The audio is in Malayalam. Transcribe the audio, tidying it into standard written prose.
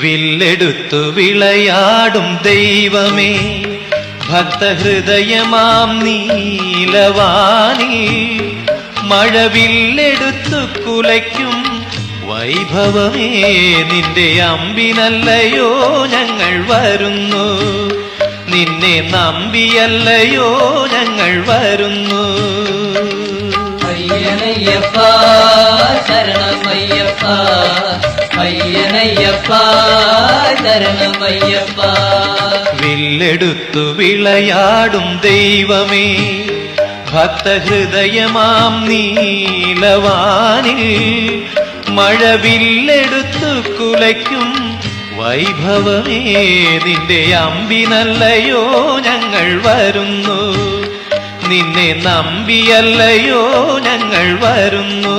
വില്ലെടുത്തു വിളയാടും ദൈവമേ, ഭക്തഹൃദയമാം നീലവാനി, മഴവില്ലെടുത്തു കുലയ്ക്കും വൈഭവമേ, നിന്റെ അമ്പിനല്ലയോ ഞങ്ങൾ വരുന്നു, നിന്നെ നമ്പിയല്ലയോ ഞങ്ങൾ വരുന്നു. അയ്യനയ്യപ്പ ശരണമയ്യപ്പ, അയ്യനയ്യപ്പ ശരണമയ്യപ്പ. വില്ലെടുത്തു വിളയാടും ദൈവമേ, ഭക്തഹൃദയമാം നീലവാനിൽ, മഴവില്ലെടുത്തു കുലയ്ക്കും വൈഭവമേ, നിന്റെ അമ്പിനല്ലയോ ഞങ്ങൾ വരുന്നു, നിന്നെ നമ്പിയല്ലയോ ഞങ്ങൾ വരുന്നു.